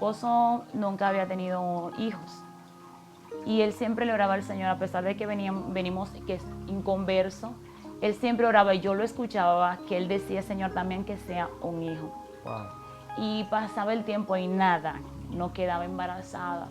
esposo nunca había tenido hijos. Y él siempre le oraba al Señor, a pesar de que venimos que es inconverso, él siempre oraba y yo lo escuchaba, que él decía, Señor, también que sea un hijo. Wow. Y pasaba el tiempo y nada, no quedaba embarazada.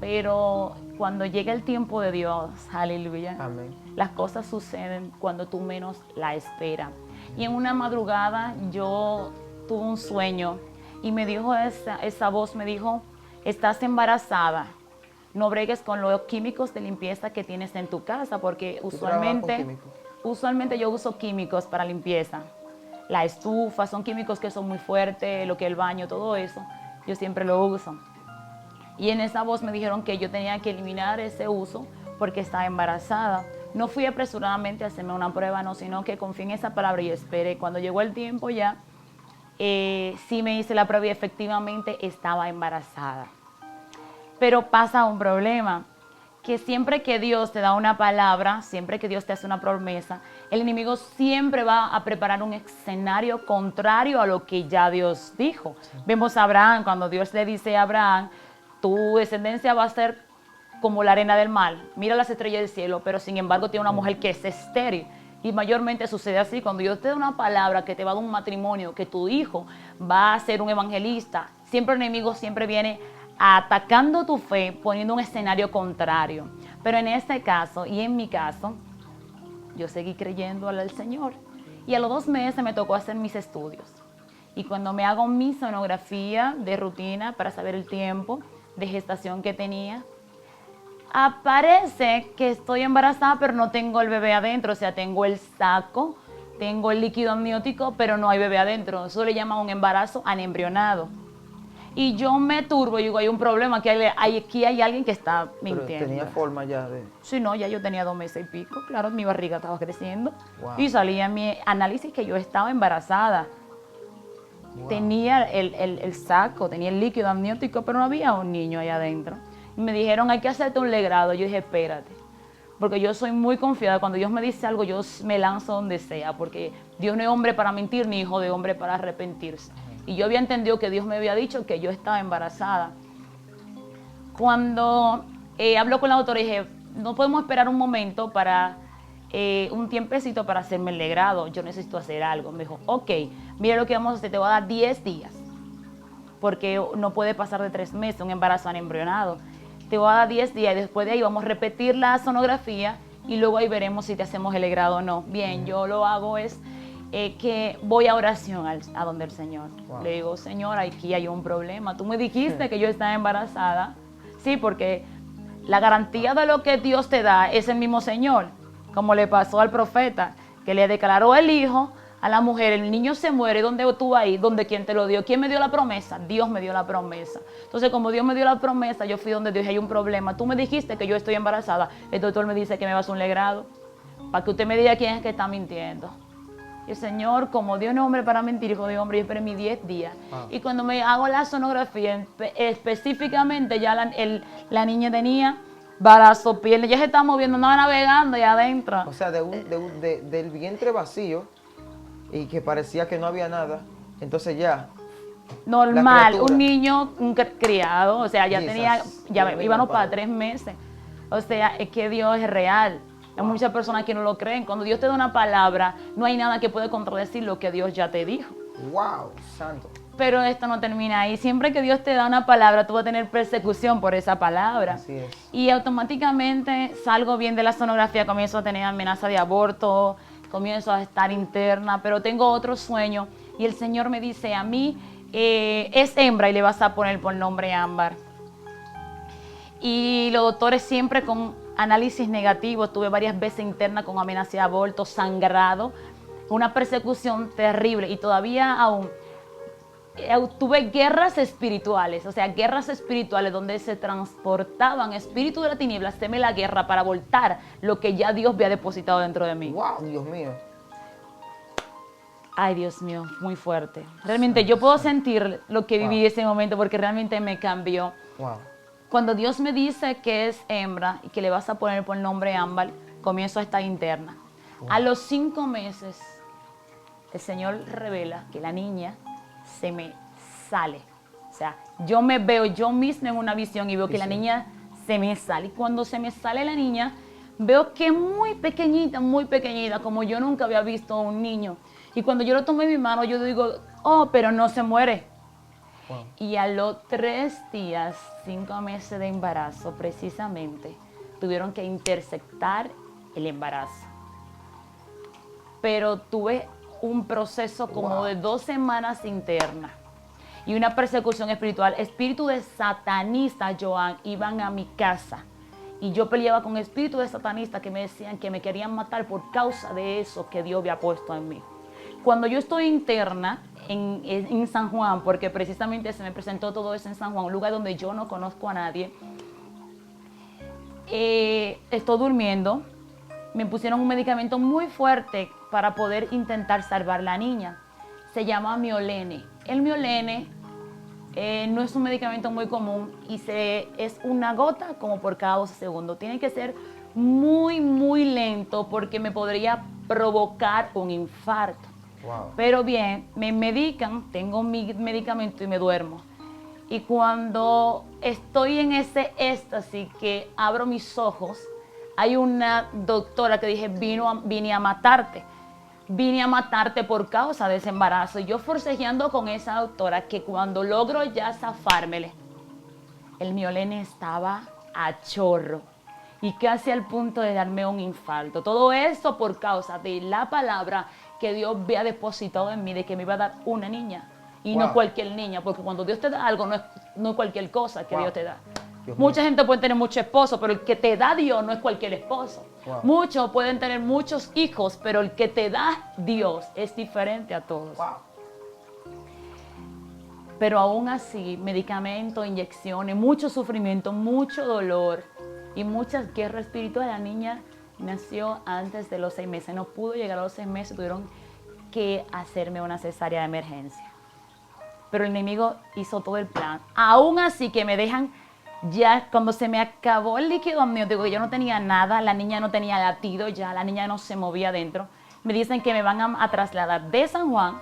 Pero cuando llega el tiempo de Dios, aleluya, Amén. las cosas suceden cuando tú menos la esperas. Y en una madrugada yo tuve un sueño y me dijo esa voz, me dijo, estás embarazada. No bregues con los químicos de limpieza que tienes en tu casa, porque ¿Tú trabajas con químicos? usualmente yo uso químicos para limpieza. La estufa, son químicos que son muy fuertes, lo que el baño, todo eso, yo siempre lo uso. Y en esa voz me dijeron que yo tenía que eliminar ese uso porque estaba embarazada. No fui apresuradamente a hacerme una prueba, no, sino que confié en esa palabra y esperé. Cuando llegó el tiempo ya, sí me hice la prueba y efectivamente estaba embarazada. Pero pasa un problema, que siempre que Dios te da una palabra, siempre que Dios te hace una promesa, el enemigo siempre va a preparar un escenario contrario a lo que ya Dios dijo. Vemos a Abraham, cuando Dios le dice a Abraham, tu descendencia va a ser como la arena del mar, mira las estrellas del cielo, pero sin embargo tiene una mujer que es estéril. Y mayormente sucede así, cuando Dios te da una palabra que te va a dar un matrimonio, que tu hijo va a ser un evangelista, siempre el enemigo siempre viene atacando tu fe, poniendo un escenario contrario. Pero en este caso y en mi caso, yo seguí creyendo al Señor. Y a los 2 meses me tocó hacer mis estudios. Y cuando me hago mi sonografía de rutina para saber el tiempo de gestación que tenía, aparece que estoy embarazada, pero no tengo el bebé adentro. O sea, tengo el saco, tengo el líquido amniótico, pero no hay bebé adentro. Eso le llaman un embarazo anembrionado. Y yo me turbo y digo, hay un problema, aquí hay alguien que está mintiendo. Pero tenía forma ya de... Sí, no, ya yo tenía 2 meses y pico, claro, mi barriga estaba creciendo. Wow. Y salía mi análisis que yo estaba embarazada. Wow. Tenía el saco, tenía el líquido amniótico, pero no había un niño ahí adentro. Y me dijeron, hay que hacerte un legrado. Yo dije, espérate, porque yo soy muy confiada. Cuando Dios me dice algo, yo me lanzo donde sea, porque Dios no es hombre para mentir, ni hijo de hombre para arrepentirse. Y yo había entendido que Dios me había dicho que yo estaba embarazada. Cuando hablo con la doctora, dije, no podemos esperar un momento para un tiempecito para hacerme el legrado. Yo necesito hacer algo. Me dijo, ok, mira lo que vamos a hacer, te voy a dar 10 días. Porque no puede pasar de 3 meses un embarazo anembrionado. Te voy a dar 10 días y después de ahí vamos a repetir la sonografía y luego ahí veremos si te hacemos el legrado o no. Bien, yo lo hago es... que voy a oración a donde el Señor. Wow. Le digo, Señor, aquí hay un problema. Tú me dijiste que yo estaba embarazada. Sí, porque la garantía de lo que Dios te da es el mismo Señor. Como le pasó al profeta, que le declaró el hijo a la mujer, el niño se muere, ¿dónde tú ahí? ¿Dónde quién te lo dio? ¿Quién me dio la promesa? Dios me dio la promesa. Entonces, como Dios me dio la promesa, yo fui donde Dios y hay un problema. Tú me dijiste que yo estoy embarazada. El doctor me dice que me va a hacer un legrado. Para que usted me diga quién es que está mintiendo. Y el Señor, como Dios no es hombre para mentir, hijo de hombre, yo esperé mis 10 días. Y cuando me hago la sonografía, específicamente ya la niña tenía brazo, piernas, ya se está moviendo, andaba navegando allá adentro. O sea, del vientre vacío y que parecía que no había nada, entonces ya... Normal, un niño, un criado, o sea, ya Jesus, tenía, ya Dios íbamos mío, para Padre. 3 meses. O sea, es que Dios es real. Hay muchas personas que no lo creen. Cuando Dios te da una palabra, no hay nada que puede contradecir lo que Dios ya te dijo. ¡Wow! Santo. Pero esto no termina ahí. Siempre que Dios te da una palabra, tú vas a tener persecución por esa palabra. Así es. Y automáticamente salgo bien de la sonografía, comienzo a tener amenaza de aborto, comienzo a estar interna, pero tengo otro sueño. Y el Señor me dice a mí, es hembra y le vas a poner por nombre Ámbar. Y los doctores siempre con análisis negativos, tuve varias veces interna con amenaza de aborto, sangrado, una persecución terrible y todavía aún tuve guerras espirituales, o sea, guerras espirituales donde se transportaban espíritus de la tiniebla, haceme la guerra para voltar lo que ya Dios había depositado dentro de mí. ¡Wow! Dios mío. Ay, Dios mío, muy fuerte. Realmente yo puedo sentir lo que viví en ese momento porque realmente me cambió. ¡Wow! Cuando Dios me dice que es hembra y que le vas a poner por nombre Ámbar, comienzo a estar interna. Wow. A los 5 meses, el Señor revela que la niña se me sale, sea, yo me veo yo misma en una visión y veo que Sí, la sí. niña se me sale. Y cuando se me sale la niña, veo que muy pequeñita, como yo nunca había visto a un niño. Y cuando yo lo tomé en mi mano, yo digo, oh, pero no se muere. Wow. Y a los 3 días, 5 meses de embarazo, precisamente, tuvieron que interceptar el embarazo. Pero tuve un proceso como Wow. de 2 semanas interna y una persecución espiritual. Espíritu de satanista, Joan, iban a mi casa. Y yo peleaba con espíritus de satanistas que me decían que me querían matar por causa de eso que Dios había puesto en mí. Cuando yo estoy interna en San Juan, porque precisamente se me presentó todo eso en San Juan, un lugar donde yo no conozco a nadie, estoy durmiendo, me pusieron un medicamento muy fuerte para poder intentar salvar a la niña. Se llama Miolene. El Miolene no es un medicamento muy común y es una gota como por cada 12 segundos. Tiene que ser muy lento porque me podría provocar un infarto. Wow. Pero bien, me medican, tengo mi medicamento y me duermo. Y cuando estoy en ese éxtasis que abro mis ojos, hay una doctora que dije, vine a matarte. Vine a matarte por causa de ese embarazo. Y yo forcejeando con esa doctora que cuando logro ya zafármele, el Miolene estaba a chorro y casi al punto de darme un infarto. Todo eso por causa de la palabra que Dios había depositado en mí de que me iba a dar una niña. Y no Wow. cualquier niña, porque cuando Dios te da algo no es cualquier cosa que Wow. Dios te da. Dios Mucha mío. gente puede tener muchos esposos, pero el que te da Dios no es cualquier esposo. Wow. Muchos pueden tener muchos hijos, pero el que te da Dios es diferente a todos. Wow. Pero aún así, medicamentos, inyecciones, mucho sufrimiento, mucho dolor y muchas guerras espirituales. La niña nació antes de los 6 meses, no pudo llegar a los 6 meses, tuvieron que hacerme una cesárea de emergencia. Pero el enemigo hizo todo el plan. Aún así que me dejan, ya cuando se me acabó el líquido amniótico, que yo no tenía nada, la niña no tenía latido ya, la niña no se movía adentro, me dicen que me van a trasladar de San Juan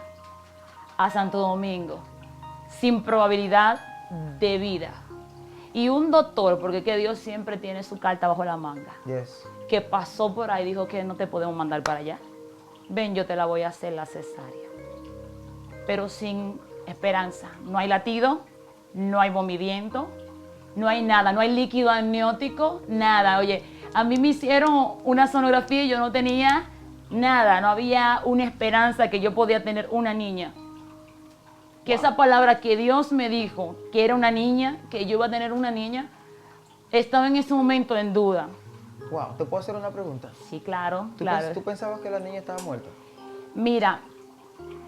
a Santo Domingo, sin probabilidad de vida. Y un doctor, porque que Dios siempre tiene su carta bajo la manga, Yes. que pasó por ahí, dijo que no te podemos mandar para allá. Ven, yo te la voy a hacer la cesárea. Pero sin esperanza. No hay latido, no hay movimiento, no hay nada, no hay líquido amniótico, nada. Oye, a mí me hicieron una sonografía y yo no tenía nada, no había una esperanza que yo podía tener una niña. Que esa palabra que Dios me dijo, que era una niña, que yo iba a tener una niña, estaba en ese momento en duda. Wow. ¿Te puedo hacer una pregunta? Sí, claro, ¿Tú, claro. ¿Tú pensabas que la niña estaba muerta? Mira,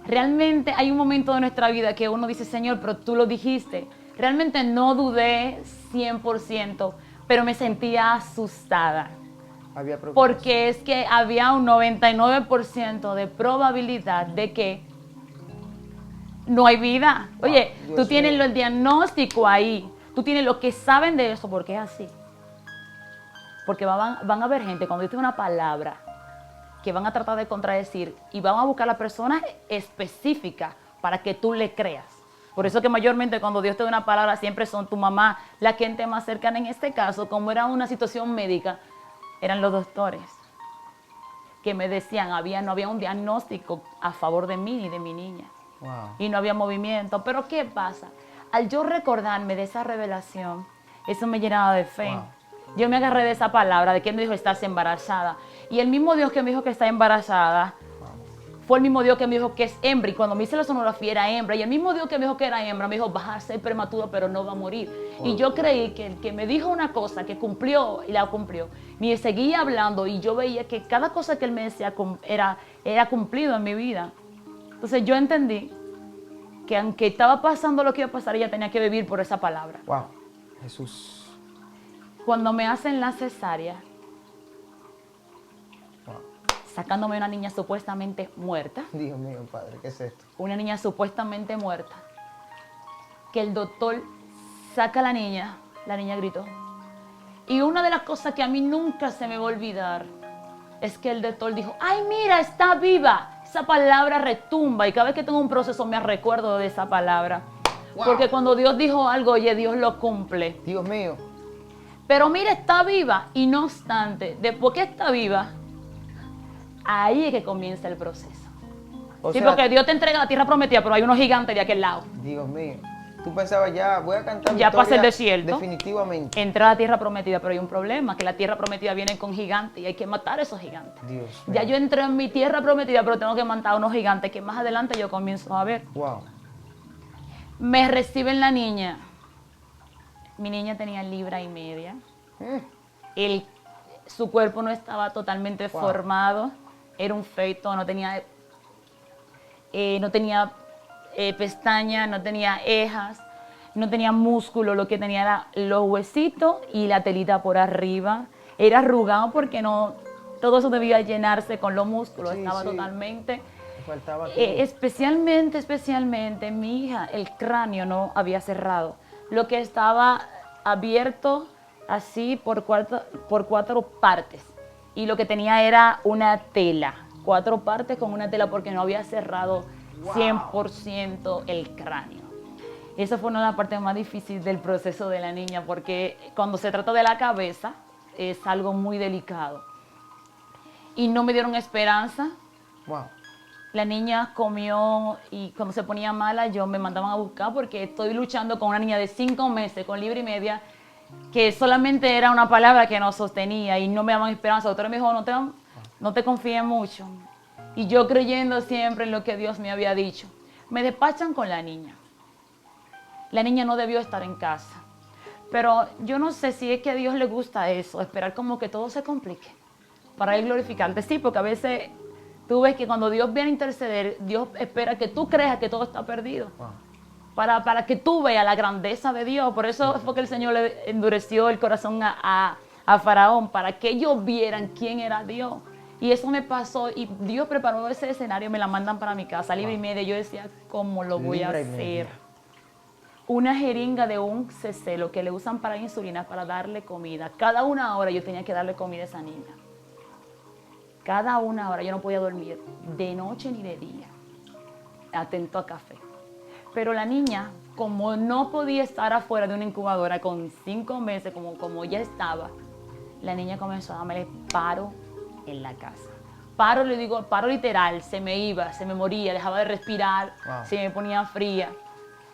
realmente hay un momento de nuestra vida que uno dice, Señor, pero tú lo dijiste. Realmente no dudé 100%, pero me sentía asustada. Había preocupación. Porque es que había un 99% de probabilidad de que no hay vida. Wow, Oye, Dios tú tienes mío. el diagnóstico ahí. Tú tienes lo que saben de eso, porque es así. Porque van a haber gente, cuando dice una palabra, que van a tratar de contradecir y van a buscar a la persona específica para que tú le creas. Por eso que mayormente cuando Dios te da una palabra siempre son tu mamá, la gente más cercana. En este caso, como era una situación médica, eran los doctores que me decían, no había un diagnóstico a favor de mí ni de mi niña. Wow. Y no había movimiento. Pero ¿qué pasa? Al yo recordarme de esa revelación, eso me llenaba de fe. Wow. Yo me agarré de esa palabra, de que él me dijo, estás embarazada. Y el mismo Dios que me dijo que está embarazada, fue el mismo Dios que me dijo que es hembra. Y cuando me hice la sonografía era hembra. Y el mismo Dios que me dijo que era hembra, me dijo, vas a ser prematura, pero no va a morir. Y yo creí que el que me dijo una cosa, que cumplió, y la cumplió. Y seguía hablando y yo veía que cada cosa que él me decía era cumplido en mi vida. Entonces yo entendí que aunque estaba pasando lo que iba a pasar, ella tenía que vivir por esa palabra. Wow. Jesús. Cuando me hacen la cesárea, Wow. sacándome una niña supuestamente muerta, Dios mío, Padre, ¿qué es esto? una niña supuestamente muerta, que el doctor saca a la niña gritó. Y una de las cosas que a mí nunca se me va a olvidar es que el doctor dijo, ¡ay, mira, está viva! Esa palabra retumba y cada vez que tengo un proceso me recuerdo de esa palabra. Wow. Porque cuando Dios dijo algo, oye, Dios lo cumple. Dios mío. Pero mira, está viva y no obstante, después que está viva, ahí es que comienza el proceso. O Sí, sea, porque Dios te entrega la tierra prometida, pero hay unos gigantes de aquel lado. Dios mío. Tú pensabas ya, voy a cantar Ya victoria pasa el desierto. definitivamente. Entra a la tierra prometida, pero hay un problema, que la tierra prometida viene con gigantes y hay que matar a esos gigantes. Dios Ya mío. yo entré en mi tierra prometida, pero tengo que matar a unos gigantes que más adelante yo comienzo a ver. Wow. Me reciben la niña. Mi niña tenía 1,5 libras. Su cuerpo no estaba totalmente Wow. formado. Era un feto, no tenía pestañas, no tenía ejas, no tenía músculo, lo que tenía era los huesitos y la telita por arriba. Era arrugado porque no, todo eso debía llenarse con los músculos, Sí, estaba sí. totalmente. Me faltaba todo. Especialmente mi hija, el cráneo no había cerrado. Lo que estaba abierto así por cuatro partes. Y lo que tenía era una tela, 4 partes con una tela porque no había cerrado 100% el cráneo. Esa fue una de las partes más difíciles del proceso de la niña porque cuando se trata de la cabeza es algo muy delicado. Y no me dieron esperanza. Wow. La niña comió y cuando se ponía mala yo me mandaban a buscar porque estoy luchando con una niña de 5 meses con 1,5 libras que solamente era una palabra que nos sostenía y no me daban esperanza. La doctora me dijo, no te confíes mucho. Y yo creyendo siempre en lo que Dios me había dicho. Me despachan con la niña. La niña no debió estar en casa. Pero yo no sé si es que a Dios le gusta eso, esperar como que todo se complique para Él glorificarte. Sí, porque a veces tú ves que cuando Dios viene a interceder, Dios espera que tú creas que todo está perdido. Wow. Para que tú veas la grandeza de Dios. Por eso fue que el Señor le endureció el corazón a Faraón, para que ellos vieran quién era Dios. Y eso me pasó y Dios preparó ese escenario, me la mandan para mi casa, 1,5 libras. Yo decía, ¿cómo lo voy a 1,5 hacer? libras. Una jeringa de un CC, lo que le usan para insulina, para darle comida. Cada 1 hora yo tenía que darle comida a esa niña. Cada 1 hora yo no podía dormir, de noche ni de día, atento a café. Pero la niña, como no podía estar afuera de una incubadora con 5 meses, como ya estaba, la niña comenzó a darme paro en la casa. Paro, le digo, paro literal, se me iba, se me moría, dejaba de respirar, Wow. se me ponía fría.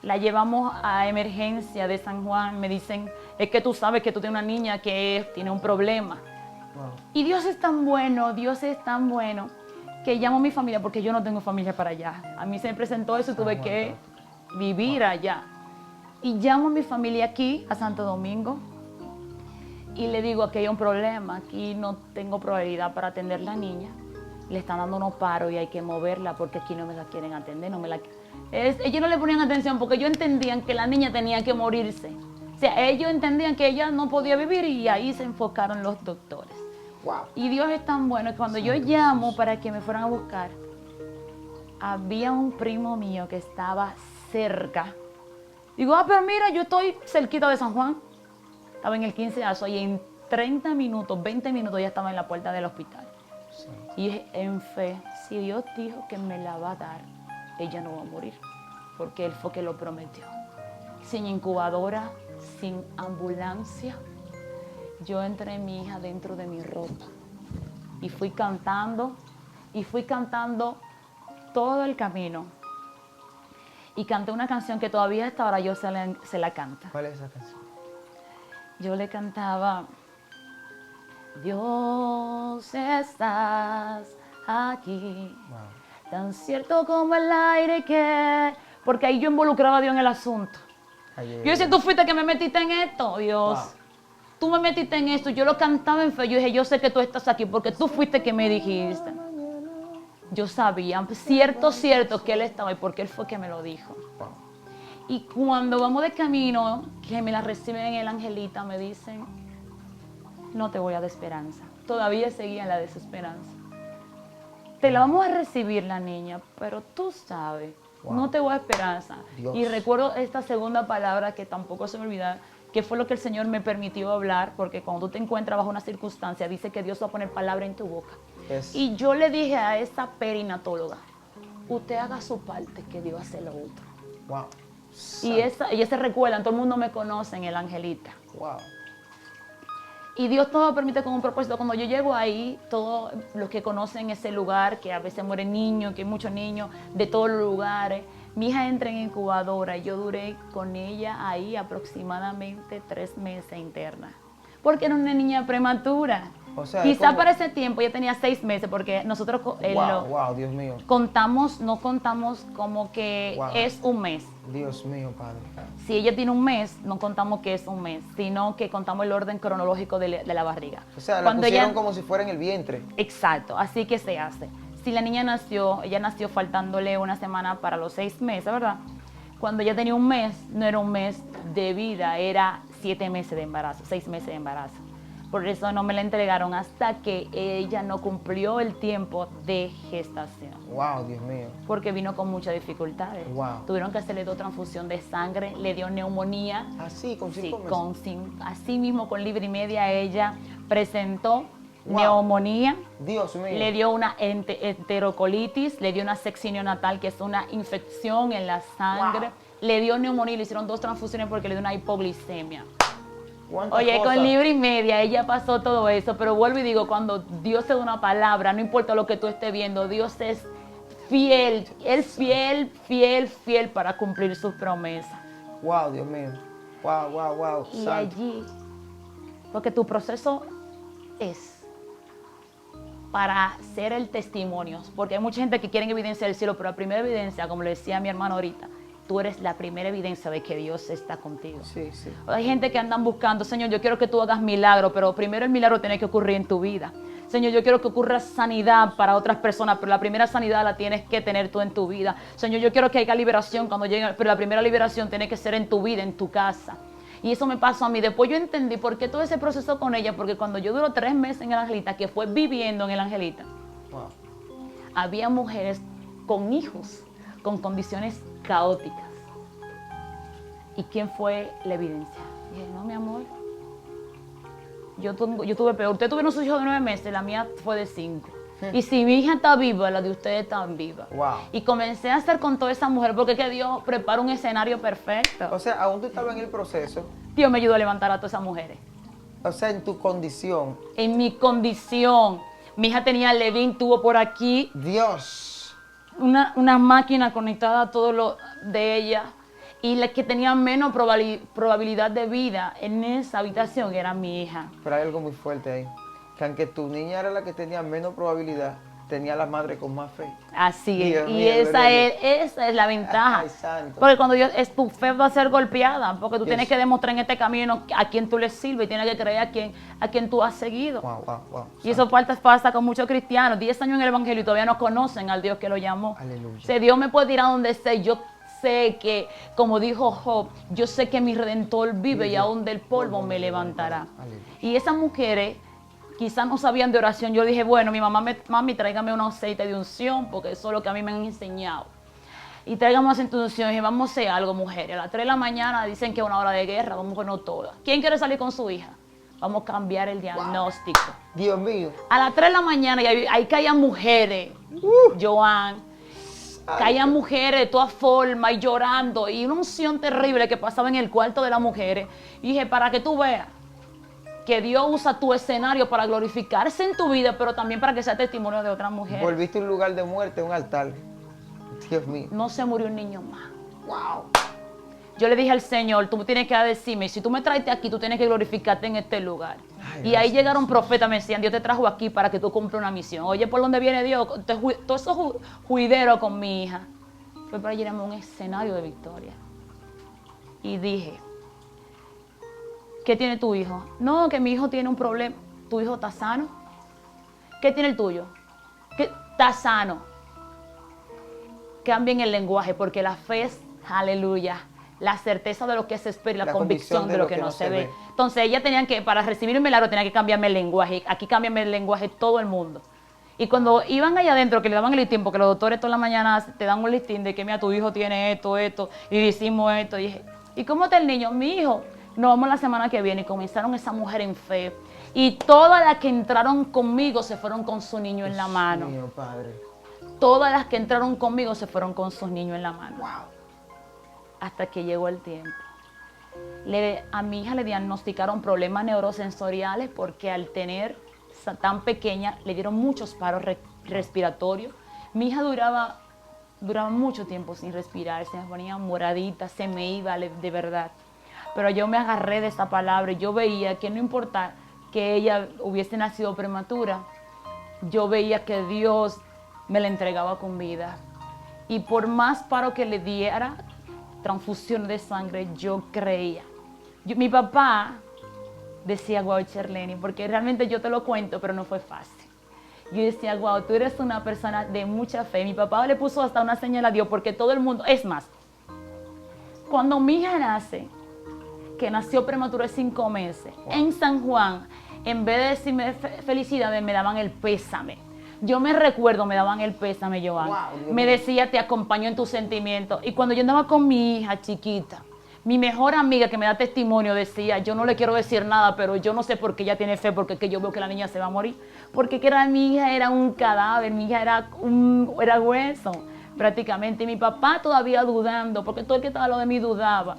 La llevamos a emergencia de San Juan, me dicen, es que tú sabes que tú tienes una niña que tiene un problema. Wow. Y Dios es tan bueno, que llamo a mi familia, porque yo no tengo familia para allá. A mí se me presentó eso y tuve que vivir allá. Y llamo a mi familia aquí, a Santo Domingo, y le digo, aquí hay un problema, aquí no tengo probabilidad para atender a la niña. Le están dando unos paros y hay que moverla porque aquí no me la quieren atender. Ellos no le ponían atención porque ellos entendían que la niña tenía que morirse. O sea, ellos entendían que ella no podía vivir y ahí se enfocaron los doctores. Wow. Y Dios es tan bueno que cuando yo llamo para que me fueran a buscar, había un primo mío que estaba cerca. Digo, pero mira, yo estoy cerquita de San Juan. Estaba en el 15 y en 30 minutos, 20 minutos ya estaba en la puerta del hospital. Sí. Y en fe, si Dios dijo que me la va a dar, ella no va a morir, porque Él fue que lo prometió. Sin incubadora, sin ambulancia, yo entré mi hija dentro de mi ropa y fui cantando todo el camino. Y canté una canción que todavía hasta ahora yo se la canto. ¿Cuál es esa canción? Yo le cantaba, Dios estás aquí, Wow. tan cierto como el aire que... Porque ahí yo involucraba a Dios en el asunto. Ay, Yo decía, tú fuiste que me metiste en esto, Dios. Wow. Tú me metiste en esto. Yo lo cantaba en fe. Yo dije, yo sé que tú estás aquí porque tú fuiste que me dijiste. Yo sabía, cierto que Él estaba ahí porque Él fue que me lo dijo. Wow. Y cuando vamos de camino, que me la reciben en el Angelita, me dicen, no te voy a dar esperanza. Todavía seguía en la desesperanza. Te la vamos a recibir la niña, pero tú sabes, Wow. no te voy a dar esperanza. Dios. Y recuerdo esta segunda palabra que tampoco se me olvida, que fue lo que el Señor me permitió hablar, porque cuando tú te encuentras bajo una circunstancia, dice que Dios va a poner palabra en tu boca. Y yo le dije a esta perinatóloga, usted haga su parte, que Dios hace lo otro. Wow. Y ellas se recuerdan, todo el mundo me conoce en el Angelita. Wow. Y Dios todo lo permite con un propósito. Cuando yo llego ahí, todos los que conocen ese lugar, que a veces mueren niños, que hay muchos niños de todos los lugares, mi hija entra en incubadora y yo duré con ella ahí aproximadamente 3 meses interna. Porque era una niña prematura. O sea, quizá como... para ese tiempo ya tenía 6 meses, porque nosotros wow, Dios mío. no contamos como que es un mes. Dios mío, Padre. Si ella tiene un mes, no contamos que es un mes, sino que contamos el orden cronológico de la barriga. O sea, la pusieron como si fuera en el vientre. Exacto, así que se hace. Si la niña nació, ella nació faltándole una semana para los 6 meses, ¿verdad? Cuando ella tenía un mes, no era un mes de vida, era 7 meses de embarazo, 6 meses de embarazo. Por eso no me la entregaron hasta que ella no cumplió el tiempo de gestación. Wow, Dios mío. Porque vino con muchas dificultades. Wow. Tuvieron que hacerle 2 transfusiones de sangre, le dio neumonía. Así, con 5 meses. Así mismo, con libra y media, ella presentó neumonía. Dios mío. Le dio una enterocolitis, le dio una sección neonatal, que es una infección en la sangre. Le dio neumonía, le hicieron 2 transfusiones porque le dio una hipoglicemia. Oye, con libra y media ella pasó todo eso, pero vuelvo y digo, cuando Dios te da una palabra, no importa lo que tú estés viendo, Dios es fiel, es fiel para cumplir sus promesas. Wow, Dios mío. Wow. Y allí, porque tu proceso es para ser el testimonio, porque hay mucha gente que quiere evidencia del cielo, pero la primera evidencia, como le decía mi hermano ahorita, tú eres la primera evidencia de que Dios está contigo. Sí. Hay gente que andan buscando, Señor, yo quiero que tú hagas milagro, pero primero el milagro tiene que ocurrir en tu vida. Señor, yo quiero que ocurra sanidad para otras personas, pero la primera sanidad la tienes que tener tú en tu vida. Señor, yo quiero que haya liberación cuando llegue, pero la primera liberación tiene que ser en tu vida, en tu casa. Y eso me pasó a mí. Después yo entendí por qué todo ese proceso con ella, porque cuando yo duró 3 meses en el Angelita, que fue viviendo en el Angelita, había mujeres con hijos, con condiciones caóticas. ¿Y quién fue la evidencia? Dije, no, mi amor, yo tuve peor. Ustedes tuvieron sus hijos de 9 meses, la mía fue de 5. Y si mi hija está viva, la de ustedes está viva. Wow. Y comencé a hacer con toda esa mujer, porque es que Dios prepara un escenario perfecto. O sea, aún tú estabas en el proceso. Dios me ayudó a levantar a todas esas mujeres. O sea, en tu condición. En mi condición. Mi hija tenía Levin, tuvo por aquí. Dios. Una máquina conectada a todo lo de ella. Y la que tenía menos probabilidad de vida en esa habitación era mi hija. Pero hay algo muy fuerte ahí. Que aunque tu niña era la que tenía menos probabilidad, tenía la madre con más fe. Así es. Dios Y mío, esa es la ventaja. Ay, santo. Porque cuando tu fe va a ser golpeada, porque tú Yes. tienes que demostrar en este camino a quién tú le sirves y tienes que creer a quien tú has seguido. Wow. Y eso pasa con muchos cristianos. 10 años en el Evangelio y todavía no conocen al Dios que lo llamó. Aleluya. O sea, Dios me puede tirar donde sea. Yo sé que, como dijo Job, yo sé que mi Redentor vive y aún del polvo me levantará. Aleluya. Y esas mujeres quizás no sabían de oración. Yo dije, bueno, mami, tráigame un aceite de unción, porque eso es lo que a mí me han enseñado. Y tráigame un aceite de unción. Y dije, vamos a hacer algo, mujeres. A las 3 de la mañana dicen que es una hora de guerra, vamos con todas. ¿Quién quiere salir con su hija? Vamos a cambiar el diagnóstico. Dios mío. A las 3 de la mañana, y ahí caían mujeres, Joan, caían mujeres de todas formas y llorando, y una unción terrible que pasaba en el cuarto de las mujeres. Y dije, para que tú veas que Dios usa tu escenario para glorificarse en tu vida, pero también para que sea testimonio de otras mujeres. Volviste un lugar de muerte, un altar. Dios mío. No se murió un niño más. Wow. Yo le dije al Señor, tú tienes que decirme, si tú me traiste aquí, tú tienes que glorificarte en este lugar. Ay, y ahí gracias. llegaron profetas, me decían, Dios te trajo aquí para que tú cumplas una misión. Oye, ¿por dónde viene Dios? Todos esos juideros con mi hija. Fue para llenarme un escenario de victoria. Y dije, ¿qué tiene tu hijo? No, que mi hijo tiene un problema. ¿Tu hijo está sano? ¿Qué tiene el tuyo? ¿Qué? Está sano. Cambien el lenguaje, porque la fe es, aleluya, la certeza de lo que se espera y la convicción de lo que no se ve. Entonces, ellas tenían que, para recibir un milagro, tenían que cambiarme el lenguaje. Aquí cámbiame el lenguaje todo el mundo. Y cuando iban allá adentro, que le daban el listín, porque los doctores toda la mañana te dan un listín de que, mira, tu hijo tiene esto, y decimos esto. Y dije, ¿y cómo está el niño? Mi hijo. Nos vamos la semana que viene. Y comenzaron esa mujer en fe. Y todas las que entraron conmigo se fueron con su niño en la mano. Dios mío, Padre. Todas las que entraron conmigo se fueron con sus niños en la mano. Wow. hasta que llegó el tiempo. A mi hija le diagnosticaron problemas neurosensoriales porque al tener tan pequeña le dieron muchos paros respiratorios. Mi hija duraba mucho tiempo sin respirar, se me ponía moradita, se me iba de verdad. Pero yo me agarré de esa palabra y yo veía que no importa que ella hubiese nacido prematura, yo veía que Dios me la entregaba con vida. Y por más paro que le diera, transfusión de sangre, yo creía. Mi papá decía, wow, Cherleni, porque realmente yo te lo cuento, pero no fue fácil. Yo decía, wow, tú eres una persona de mucha fe. Mi papá le puso hasta una señal a Dios, porque todo el mundo, es más, cuando mi hija nace, que nació prematura de 5 meses, en San Juan, en vez de decirme felicidades, me daban el pésame. Yo me recuerdo, me daban el pésame, Joan. Wow, me decía, te acompaño en tus sentimientos. Y cuando yo andaba con mi hija chiquita, mi mejor amiga que me da testimonio decía, yo no le quiero decir nada, pero yo no sé por qué ella tiene fe, porque es que yo veo que la niña se va a morir. Porque mi hija era un cadáver, mi hija era hueso, prácticamente. Y mi papá todavía dudando, porque todo el que estaba al lado de mí dudaba.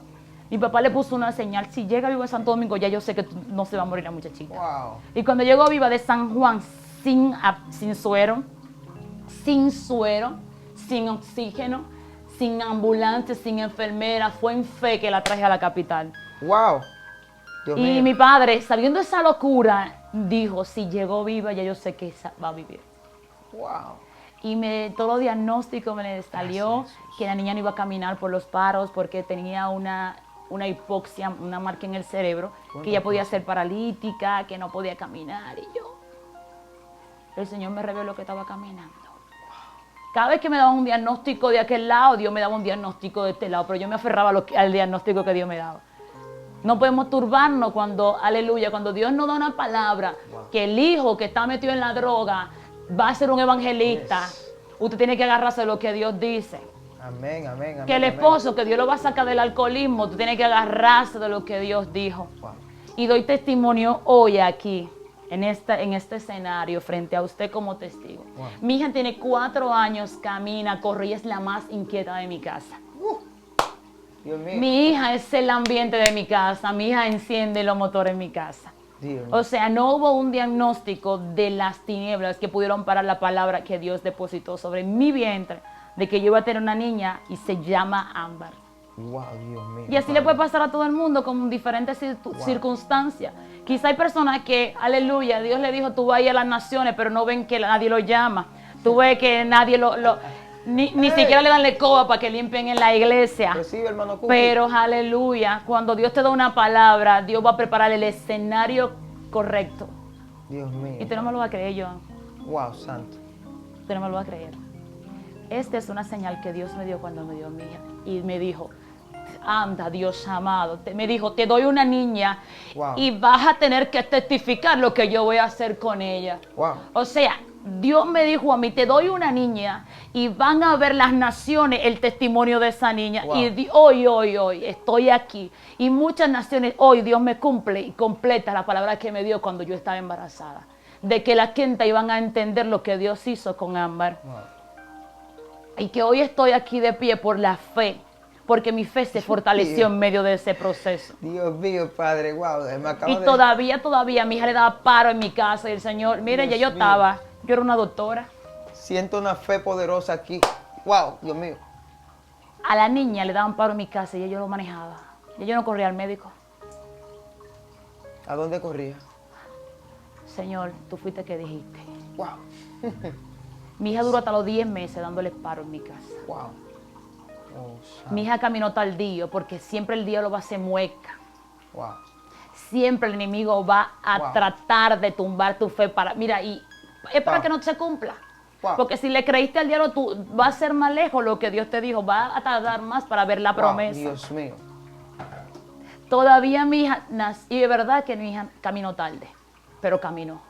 Mi papá le puso una señal, si llega vivo en Santo Domingo, ya yo sé que no se va a morir la muchachita. Wow. Y cuando llegó viva de San Juan, sin suero, sin oxígeno, sin ambulancia, sin enfermera, fue en fe que la traje a la capital. Wow. Dios Y mío. mi padre, sabiendo esa locura, dijo, si llegó viva, ya yo sé que va a vivir. Wow. Y todo los diagnóstico me salió que la niña no iba a caminar por los paros porque tenía una hipoxia, una marca en el cerebro, que ella podía ser paralítica, que no podía caminar. Y el Señor me reveló que estaba caminando. Cada vez que me daban un diagnóstico de aquel lado, Dios me daba un diagnóstico de este lado, pero yo me aferraba al diagnóstico que Dios me daba. No podemos turbarnos cuando, aleluya, cuando Dios nos da una palabra, que el hijo que está metido en la droga va a ser un evangelista. Usted tiene que agarrarse de lo que Dios dice. Amén, amén, amén. Que el esposo, que Dios lo va a sacar del alcoholismo, tú tienes que agarrarse de lo que Dios dijo. Wow. Y doy testimonio hoy aquí, en este escenario, frente a usted como testigo. Wow. Mi hija tiene 4 años, camina, corre y es la más inquieta de mi casa. Dios mío. Mi hija es el ambiente de mi casa, mi hija enciende los motores en mi casa. Dios mío. O sea, no hubo un diagnóstico de las tinieblas que pudieron parar la palabra que Dios depositó sobre mi vientre, de que yo iba a tener una niña y se llama Ámbar. Wow, Dios mío. Y así le puede pasar a todo el mundo con diferentes circunstancias. Quizá hay personas que, aleluya, Dios le dijo, tú vas a ir a las naciones, pero no ven que nadie lo llama. Tú ves que nadie ni siquiera le dan la escoba para que limpien en la iglesia. Recibe, hermano Cookie. Pero, aleluya, cuando Dios te da una palabra, Dios va a preparar el escenario correcto. Dios mío. Y usted no me lo va a creer, Joan. Wow, santo. Usted no me lo va a creer. Esta es una señal que Dios me dio cuando me dio a mi hija. Y me dijo, anda, Dios amado. Me dijo, te doy una niña y vas a tener que testificar lo que yo voy a hacer con ella. Wow. O sea, Dios me dijo a mí, te doy una niña y van a ver las naciones el testimonio de esa niña. Wow. Y hoy estoy aquí. Y muchas naciones, hoy Dios me cumple y completa la palabra que me dio cuando yo estaba embarazada. De que las quintas iban a entender lo que Dios hizo con Ámbar. Wow. Y que hoy estoy aquí de pie por la fe. Porque mi fe se fortaleció en medio de ese proceso. Dios mío, Padre, wow. Me acaba Y todavía, mi hija le daba paro en mi casa y el Señor, mire, ya yo estaba, yo era una doctora. Siento una fe poderosa aquí. Wow, Dios mío. A la niña le daban paro en mi casa y yo lo manejaba. Y yo no corría al médico. ¿A dónde corría? Señor, tú fuiste que dijiste. Wow. Mi hija duró hasta los 10 meses dándole paro en mi casa. Wow. Oh, Mi hija caminó tardío porque siempre el diablo va a hacer mueca. wow. Siempre el enemigo va a tratar de tumbar tu fe para... Mira, y es para que no se cumpla. Wow. Porque si le creíste al diablo, tú vas a ser más lejos lo que Dios te dijo. Va a tardar más para ver la promesa. Dios mío. Todavía mi hija nació, y es verdad que mi hija caminó tarde, pero caminó.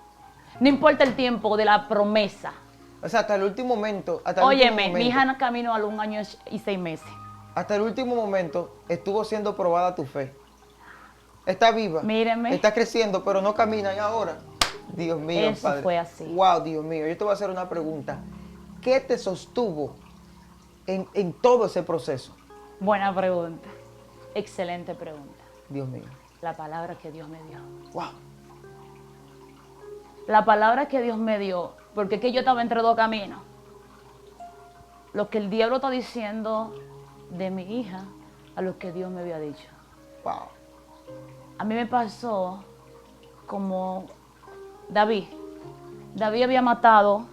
No importa el tiempo de la promesa. O sea, hasta el último momento. Óyeme, mi hija caminó a los 1 año y 6 meses. Hasta el último momento estuvo siendo probada tu fe. Está viva. Míreme. Está creciendo, pero no camina y ahora. Dios mío, Eso Padre. fue así. Wow, Dios mío. Yo te voy a hacer una pregunta. ¿Qué te sostuvo en todo ese proceso? Buena pregunta. Excelente pregunta. Dios mío. La palabra que Dios me dio. Wow. La palabra que Dios me dio, porque es que yo estaba entre dos caminos. Lo que el diablo está diciendo de mi hija a lo que Dios me había dicho. Wow. A mí me pasó como David. David había matado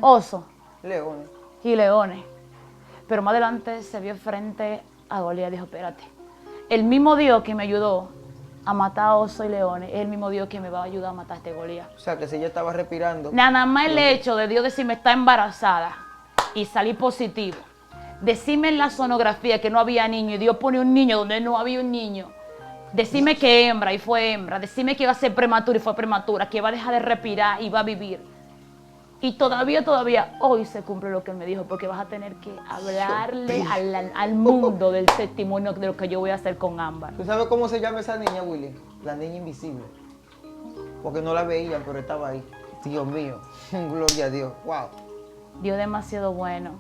osos Leones. y leones. Pero más adelante se vio frente a Goliat y dijo, espérate, el mismo Dios que me ayudó a matar osos y leones es el mismo Dios que me va a ayudar a matar a este Goliat. O sea, que si ella estaba respirando. Nada más el hecho de Dios decirme está embarazada y salí positivo. Decirme en la sonografía que no había niño y Dios pone un niño donde no había un niño. Decirme que hembra y fue hembra. Decirme que iba a ser prematura y fue prematura. Que iba a dejar de respirar y va a vivir. Y todavía, hoy se cumple lo que él me dijo, porque vas a tener que hablarle al mundo del testimonio de lo que yo voy a hacer con Ámbar. ¿Tú sabes cómo se llama esa niña, Willy? La niña invisible. Porque no la veían, pero estaba ahí. Dios mío. Gloria a Dios. Wow. Dios demasiado bueno.